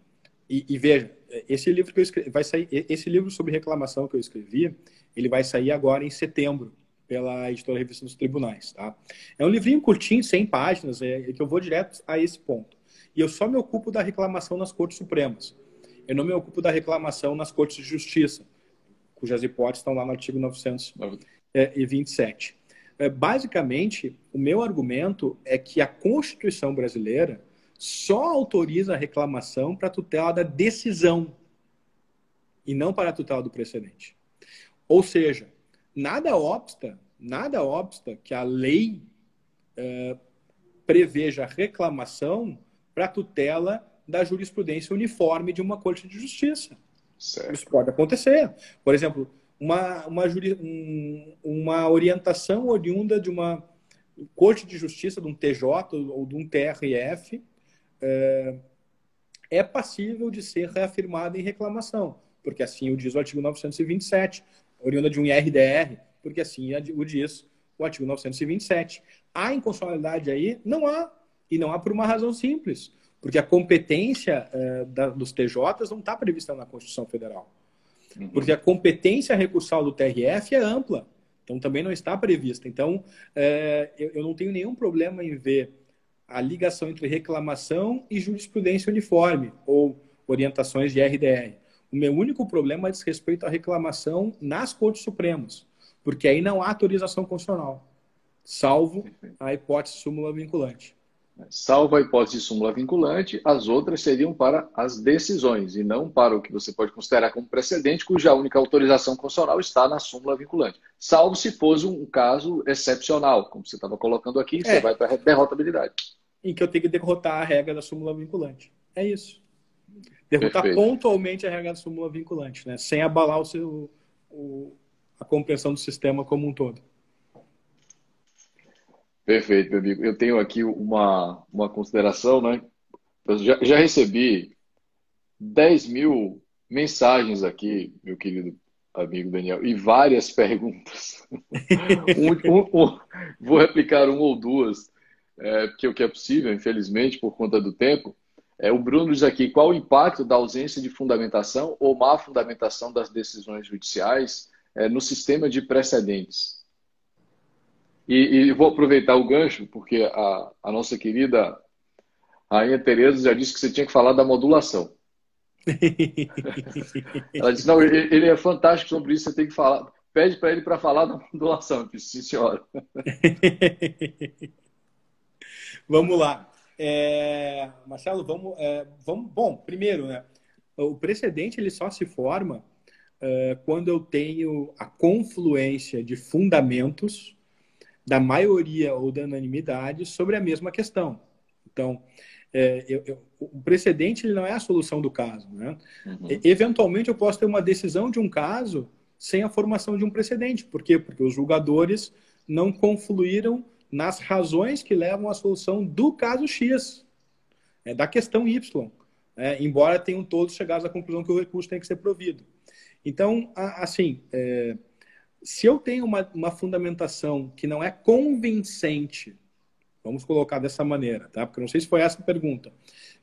e veja, esse livro que eu escrevi, vai sair, esse livro sobre reclamação que eu escrevi, ele vai sair agora em setembro pela editora Revista dos Tribunais, tá? É um livrinho curtinho, 100 páginas, que eu vou direto a esse ponto. E eu só me ocupo da reclamação nas Cortes Supremas. Eu não me ocupo da reclamação nas Cortes de Justiça, cujas hipóteses estão lá no artigo 927. Basicamente, o meu argumento é que a Constituição brasileira só autoriza a reclamação para a tutela da decisão e não para a tutela do precedente. Ou seja, nada obsta que a lei preveja reclamação para a tutela da jurisprudência uniforme de uma Corte de Justiça. Certo. Isso pode acontecer. Por exemplo, uma orientação oriunda de uma Corte de Justiça, de um TJ ou de um TRF, é passível de ser reafirmada em reclamação, porque assim o diz o artigo 927, oriunda de um IRDR, porque assim o diz o artigo 927. Há inconstitucionalidade aí? Não há. E não há por uma razão simples, porque a competência dos TJs não está prevista na Constituição Federal. Porque a competência recursal do TRF é ampla, então também não está prevista. Então, eu não tenho nenhum problema em ver a ligação entre reclamação e jurisprudência uniforme, ou orientações de RDR. O meu único problema diz respeito à reclamação nas Cortes Supremas, porque aí não há autorização constitucional, salvo a hipótese súmula vinculante. Salvo a hipótese de súmula vinculante, as outras seriam para as decisões e não para o que você pode considerar como precedente, cuja única autorização constitucional está na súmula vinculante. Salvo se fosse um caso excepcional, como você estava colocando aqui, você vai para a derrotabilidade. Em que eu tenho que derrotar a regra da súmula vinculante. É isso. Derrotar pontualmente a regra da súmula vinculante, né? Sem abalar a compreensão do sistema como um todo. Perfeito, meu amigo. Eu tenho aqui uma consideração, né? Eu já recebi 10 mil mensagens aqui, meu querido amigo Daniel, e várias perguntas. Vou replicar uma ou duas, porque o que é possível, infelizmente, por conta do tempo. O Bruno diz aqui, qual o impacto da ausência de fundamentação ou má fundamentação das decisões judiciais no sistema de precedentes? E vou aproveitar o gancho, porque a nossa querida Rainha Tereza já disse que você tinha que falar da modulação. Ela disse, não, ele é fantástico sobre isso, você tem que falar. Pede para ele para falar da modulação. Eu disse, sim, senhora. Vamos lá. Marcelo, vamos. Bom, primeiro, né? O precedente ele só se forma quando eu tenho a confluência de fundamentos da maioria ou da unanimidade sobre a mesma questão. Então, o precedente ele não é a solução do caso, né? Eventualmente, eu posso ter uma decisão de um caso sem a formação de um precedente. Por quê? Porque os julgadores não confluíram nas razões que levam à solução do caso X, da questão Y, embora tenham todos chegado à conclusão que o recurso tem que ser provido. Então, assim, se eu tenho uma fundamentação que não é convincente, vamos colocar dessa maneira, tá? Porque eu não sei se foi essa a pergunta,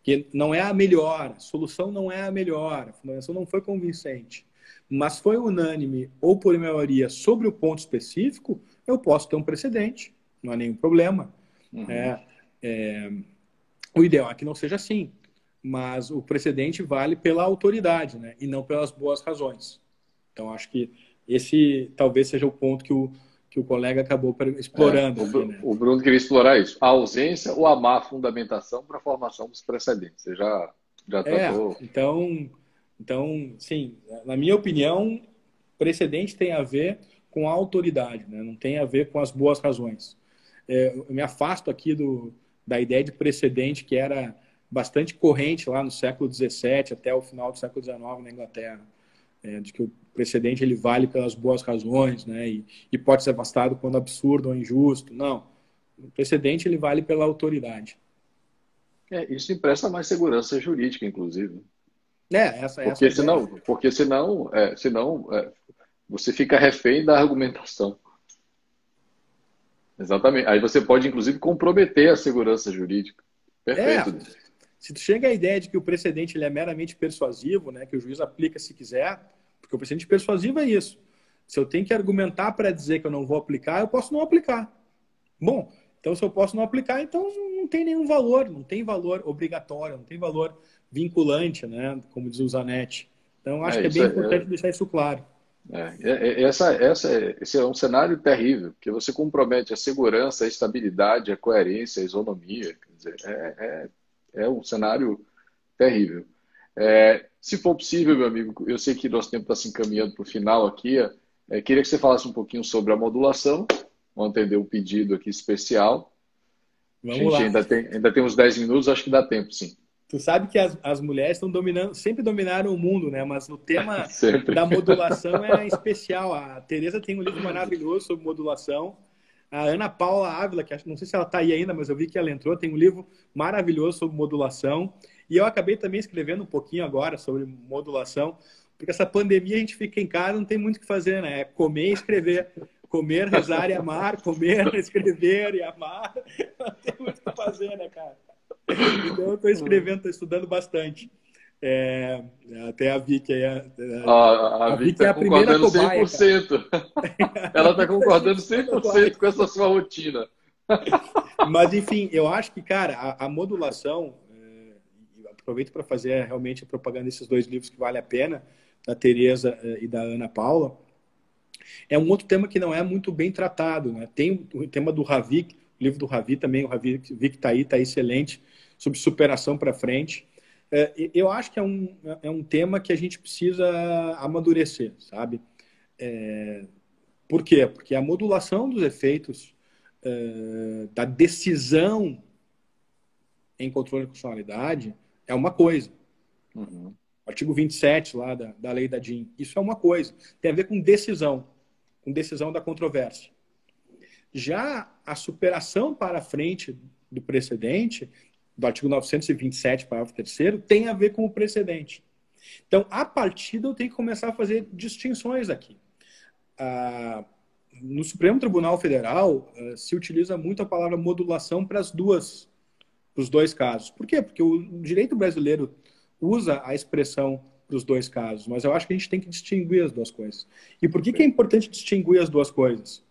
que não é a melhor, a solução não é a melhor, a fundamentação não foi convincente, mas foi unânime ou por maioria sobre o ponto específico, eu posso ter um precedente, não há nenhum problema. O ideal é que não seja assim, mas o precedente vale pela autoridade, né? E não pelas boas razões. Então, acho que esse talvez seja o ponto que o colega acabou explorando. O Bruno queria explorar isso. A ausência ou a má fundamentação para a formação dos precedentes. Você já tratou. Então, sim, na minha opinião, precedente tem a ver com a autoridade, né? Não tem a ver com as boas razões. Eu me afasto aqui da ideia de precedente que era bastante corrente lá no século XVII até o final do século XIX na Inglaterra, de que o precedente ele vale pelas boas razões, né, e pode ser afastado quando absurdo ou injusto. Não, o precedente ele vale pela autoridade. Isso empresta mais segurança jurídica, inclusive. Essa ideia. Porque senão você fica refém da argumentação. Exatamente. Aí você pode, inclusive, comprometer a segurança jurídica. Perfeito. Se tu chega à ideia de que o precedente ele é meramente persuasivo, né, que o juiz aplica se quiser, porque o precedente persuasivo é isso. Se eu tenho que argumentar para dizer que eu não vou aplicar, eu posso não aplicar. Bom, então se eu posso não aplicar, então não tem nenhum valor, não tem valor obrigatório, não tem valor vinculante, né, como diz o Zanetti. Então acho que é bem importante deixar isso claro. Esse é um cenário terrível, porque você compromete a segurança, a estabilidade, a coerência, a isonomia. Quer dizer, é um cenário terrível. Se for possível, meu amigo, eu sei que nosso tempo está se encaminhando para o final aqui. Queria que você falasse um pouquinho sobre a modulação. Vamos atender um pedido aqui especial. Vamos lá. Ainda tem uns 10 minutos, acho que dá tempo, sim. Tu sabe que as mulheres estão dominando, sempre dominaram o mundo, né? Mas no tema da modulação é especial. A Tereza tem um livro maravilhoso sobre modulação. A Ana Paula Ávila, que não sei se ela está aí ainda, mas eu vi que ela entrou, tem um livro maravilhoso sobre modulação. E eu acabei também escrevendo um pouquinho agora sobre modulação, porque essa pandemia a gente fica em casa, não tem muito o que fazer, né? É comer e escrever. Comer, rezar e amar, comer, escrever e amar. Não tem muito o que fazer, né, cara? Então eu estou escrevendo, estou estudando bastante. Até a Vicky aí. A Vicky está concordando 100%. Ela está concordando 100% com essa sua rotina. Mas, enfim, eu acho que, cara, a modulação, aproveito para fazer realmente a propaganda desses dois livros que vale a pena, da Tereza e da Ana Paula, é um outro tema que não é muito bem tratado, né? Tem o tema do Ravi, o livro do Ravi também, o Ravi está excelente, sobre superação para frente. Eu acho que é um tema que a gente precisa amadurecer, sabe? Por quê? Porque a modulação dos efeitos da decisão em controle de constitucionalidade é uma coisa. Uhum. Artigo 27 lá da lei da DIN. Isso é uma coisa. Tem a ver com decisão da controvérsia. Já a superação para frente do precedente, do artigo 927, parágrafo 3º, tem a ver com o precedente. Então, a partir eu tenho que começar a fazer distinções aqui. No Supremo Tribunal Federal, se utiliza muito a palavra modulação para os dois casos. Por quê? Porque o direito brasileiro usa a expressão para os dois casos, mas eu acho que a gente tem que distinguir as duas coisas. E por que é importante distinguir as duas coisas?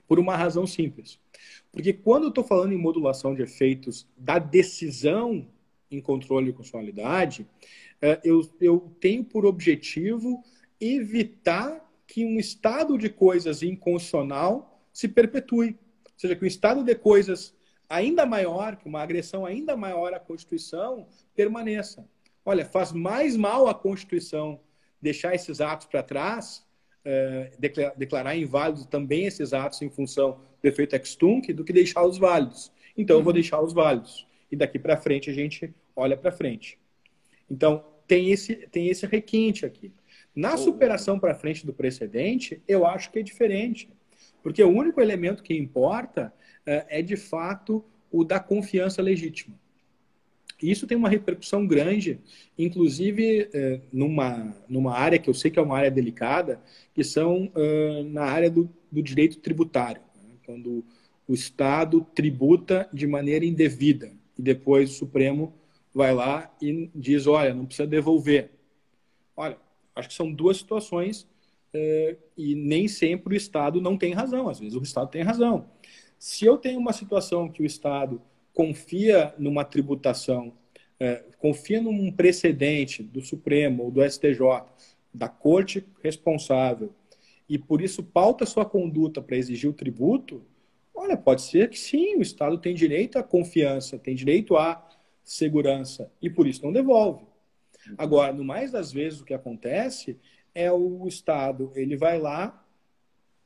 Por uma razão simples. Porque quando eu estou falando em modulação de efeitos da decisão em controle de constitucionalidade, eu tenho por objetivo evitar que um estado de coisas inconstitucional se perpetue. Ou seja, que um estado de coisas ainda maior, que uma agressão ainda maior à Constituição, permaneça. Olha, faz mais mal à Constituição deixar esses atos para trás, declarar inválidos também esses atos em função do efeito ex tunc, do que deixá-los válidos. Então, eu vou deixá-los válidos. E daqui para frente, a gente olha para frente. Então, tem esse requinte aqui. Na superação para frente do precedente, eu acho que é diferente. Porque o único elemento que importa é, de fato, o da confiança legítima. Isso tem uma repercussão grande, inclusive numa área que eu sei que é uma área delicada, que são na área do direito tributário, né? Quando o Estado tributa de maneira indevida e depois o Supremo vai lá e diz, olha, não precisa devolver. Olha, acho que são duas situações e nem sempre o Estado não tem razão, às vezes o Estado tem razão. Se eu tenho uma situação que o Estado confia numa tributação, confia num precedente do Supremo ou do STJ, da corte responsável, e por isso pauta sua conduta para exigir o tributo, olha, pode ser que sim, o Estado tem direito à confiança, tem direito à segurança, e por isso não devolve. Agora, no mais das vezes, o que acontece é o Estado, ele vai lá,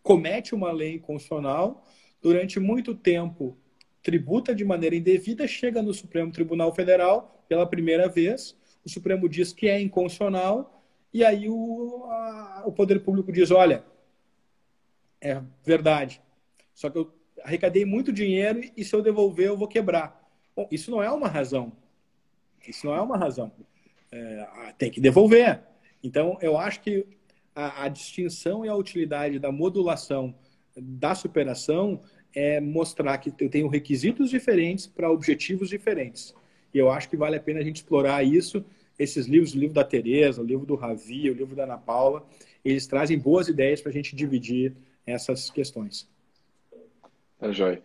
comete uma lei inconstitucional, durante muito tempo tributa de maneira indevida, chega no Supremo Tribunal Federal pela primeira vez, o Supremo diz que é inconstitucional, e aí o poder público diz, olha, é verdade, só que eu arrecadei muito dinheiro e se eu devolver eu vou quebrar. Bom, isso não é uma razão. Isso não é uma razão. Tem que devolver. Então, eu acho que a distinção e a utilidade da modulação da superação é mostrar que eu tenho requisitos diferentes para objetivos diferentes. E eu acho que vale a pena a gente explorar isso. Esses livros, o livro da Tereza, o livro do Ravi, o livro da Ana Paula, eles trazem boas ideias para a gente dividir essas questões. Tá joia.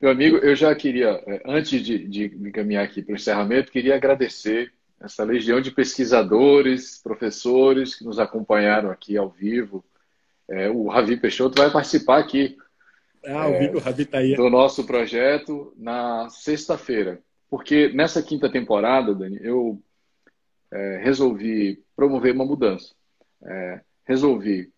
Meu amigo, eu já queria, antes de me encaminhar aqui para o encerramento, queria agradecer essa legião de pesquisadores, professores que nos acompanharam aqui ao vivo. O Ravi Peixoto vai participar aqui Eu vi que o Ravi está aí. do nosso projeto na sexta-feira. Porque nessa quinta temporada, Dani, eu resolvi promover uma mudança. Resolvi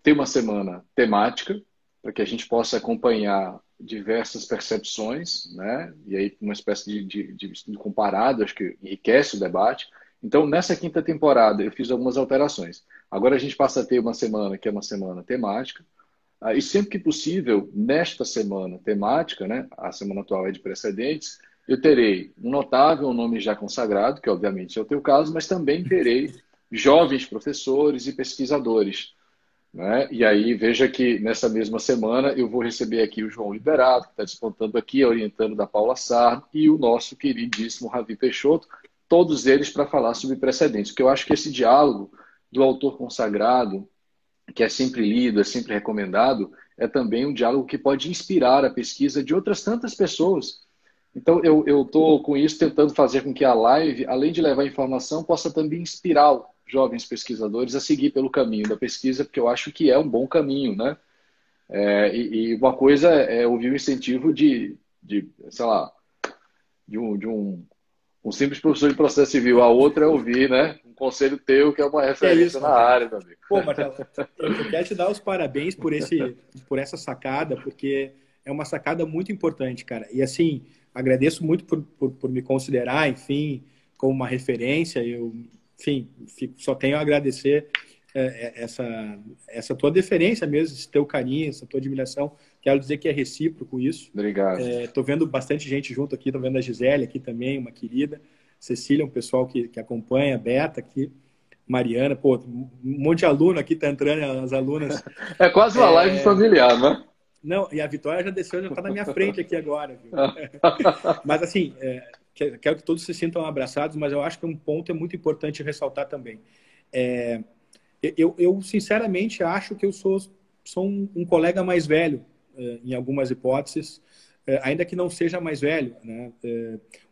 ter uma semana temática, para que a gente possa acompanhar diversas percepções, né? E aí uma espécie de estudo comparado, acho que enriquece o debate. Então, nessa quinta temporada, eu fiz algumas alterações. Agora a gente passa a ter uma semana que é uma semana temática, e sempre que possível, nesta semana temática, né? A semana atual é de precedentes, eu terei um notável, um nome já consagrado, que obviamente é o teu caso, mas também terei jovens professores e pesquisadores, né? E aí, veja que nessa mesma semana eu vou receber aqui o João Liberato, que está despontando aqui, orientando da Paula Sarno, e o nosso queridíssimo Ravi Peixoto, todos eles para falar sobre precedentes, porque eu acho que esse diálogo do autor consagrado, que é sempre lido, é sempre recomendado, é também um diálogo que pode inspirar a pesquisa de outras tantas pessoas. Então, eu estou com isso tentando fazer com que a live, além de levar informação, possa também inspirar jovens pesquisadores a seguir pelo caminho da pesquisa, porque eu acho que é um bom caminho, né? E uma coisa é ouvir o incentivo sei lá, um simples professor de processo civil, a outra é ouvir, né? Um conselho teu que é uma referência na área, meu amigo. Pô, Marcelo, eu quero te dar os parabéns por essa sacada, porque é uma sacada muito importante, cara. E assim, agradeço muito por me considerar, enfim, como uma referência. Eu, enfim, só tenho a agradecer essa tua deferência mesmo, esse teu carinho, essa tua admiração. Quero dizer que é recíproco isso. Obrigado. Estou vendo bastante gente junto aqui, estou vendo a Gisele aqui também, uma querida. Cecília, um pessoal que acompanha, Beta aqui. Mariana, pô, um monte de aluno aqui tá entrando, as alunas. É quase uma live familiar, né? Não, e a Vitória já desceu, já tá na minha frente aqui agora, viu? Mas assim, quero que todos se sintam abraçados, mas eu acho que um ponto é muito importante ressaltar também. Eu sinceramente acho que eu sou um colega mais velho, em algumas hipóteses, ainda que não seja mais velho, né?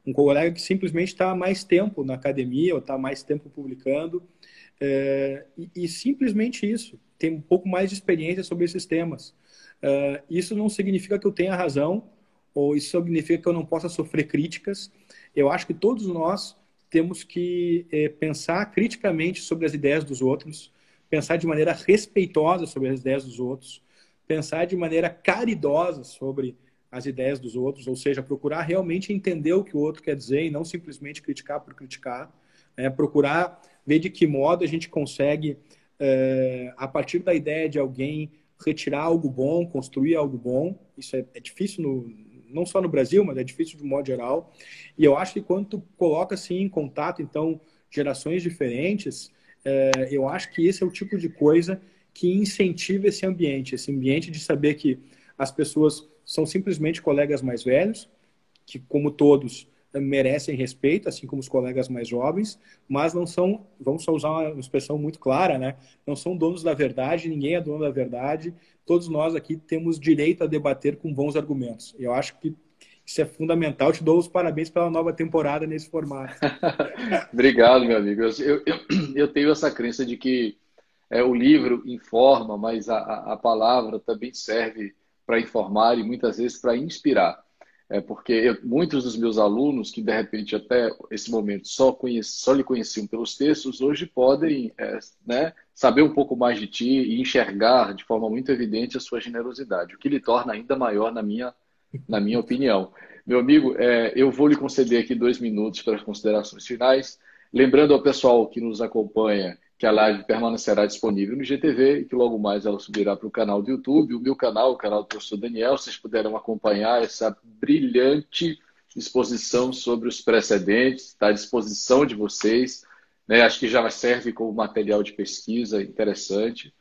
Um colega que simplesmente está há mais tempo na academia ou está há mais tempo publicando, e simplesmente isso, tem um pouco mais de experiência sobre esses temas. Isso não significa que eu tenha razão, ou isso significa que eu não possa sofrer críticas. Eu acho que todos nós temos que pensar criticamente sobre as ideias dos outros, pensar de maneira respeitosa sobre as ideias dos outros, pensar de maneira caridosa sobre as ideias dos outros, ou seja, procurar realmente entender o que o outro quer dizer e não simplesmente criticar por criticar, procurar ver de que modo a gente consegue, a partir da ideia de alguém, retirar algo bom, construir algo bom. Isso é difícil, não só no Brasil, mas é difícil de um modo geral. E eu acho que quando tu coloca assim, em contato, então, gerações diferentes, eu acho que esse é o tipo de coisa que incentiva esse ambiente de saber que as pessoas são simplesmente colegas mais velhos, que, como todos, merecem respeito, assim como os colegas mais jovens, mas não são, vamos só usar uma expressão muito clara, né? Não são donos da verdade, ninguém é dono da verdade, todos nós aqui temos direito a debater com bons argumentos. Eu acho que isso é fundamental. Te dou os parabéns pela nova temporada nesse formato. Obrigado, meu amigo. Eu tenho essa crença de que o livro informa, mas a palavra também serve para informar e muitas vezes para inspirar. Porque muitos dos meus alunos, que de repente até esse momento só lhe conheciam pelos textos, hoje podem né, saber um pouco mais de ti e enxergar de forma muito evidente a sua generosidade, o que lhe torna ainda maior na minha na minha opinião. Meu amigo, eu vou lhe conceder aqui 2 minutos para as considerações finais. Lembrando ao pessoal que nos acompanha que a live permanecerá disponível no GTV e que logo mais ela subirá para o canal do YouTube, o meu canal, o canal do professor Daniel. Vocês puderam acompanhar essa brilhante exposição sobre os precedentes, está à disposição de vocês, né? Acho que já serve como material de pesquisa interessante.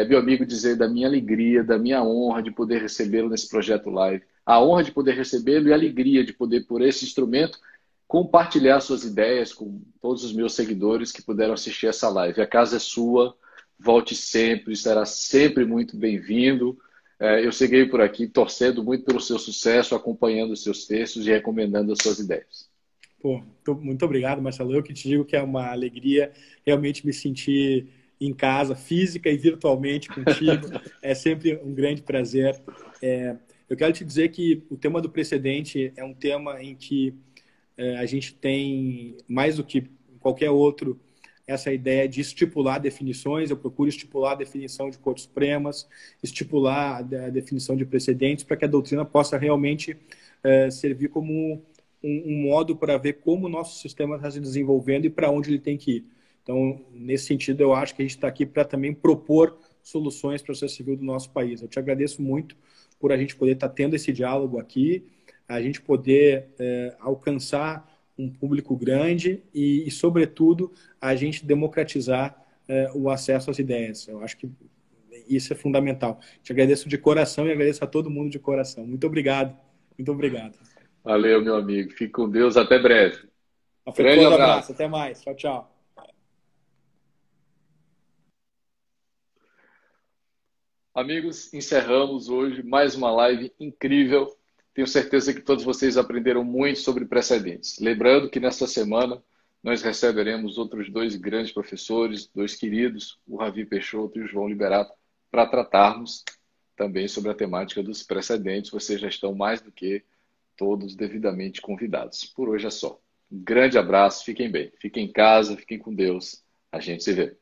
Meu amigo, dizer da minha alegria, da minha honra de poder recebê-lo nesse projeto live. A honra de poder recebê-lo e a alegria de poder, por esse instrumento, compartilhar suas ideias com todos os meus seguidores que puderam assistir essa live. A casa é sua, volte sempre, será sempre muito bem-vindo. Eu seguei por aqui torcendo muito pelo seu sucesso, acompanhando os seus textos e recomendando as suas ideias. Pô, muito obrigado, Marcelo. Eu que te digo que é uma alegria realmente me sentir em casa, física e virtualmente contigo. É sempre um grande prazer. Eu quero te dizer que o tema do precedente é um tema em que a gente tem, mais do que qualquer outro, essa ideia de estipular definições. Eu procuro estipular a definição de Cortes Supremas, estipular a definição de precedentes, para que a doutrina possa realmente servir como um modo para ver como o nosso sistema está se desenvolvendo e para onde ele tem que ir. Então, nesse sentido, eu acho que a gente está aqui para também propor soluções para o processo civil do nosso país. Eu te agradeço muito por a gente poder estar tendo esse diálogo aqui, a gente poder alcançar um público grande e, sobretudo, a gente democratizar o acesso às ideias. Eu acho que isso é fundamental. Te agradeço de coração e agradeço a todo mundo de coração. Muito obrigado. Muito obrigado. Valeu, meu amigo. Fique com Deus. Até breve. Grande Afetuoso abraço. abraço. Até mais. Tchau, tchau. Amigos, encerramos hoje mais uma live incrível. Tenho certeza que todos vocês aprenderam muito sobre precedentes. Lembrando que nesta semana nós receberemos outros 2 grandes professores, 2 queridos, o Ravi Peixoto e o João Liberato, para tratarmos também sobre a temática dos precedentes. Vocês já estão mais do que todos devidamente convidados. Por hoje é só. Um grande abraço, fiquem bem, fiquem em casa, fiquem com Deus. A gente se vê.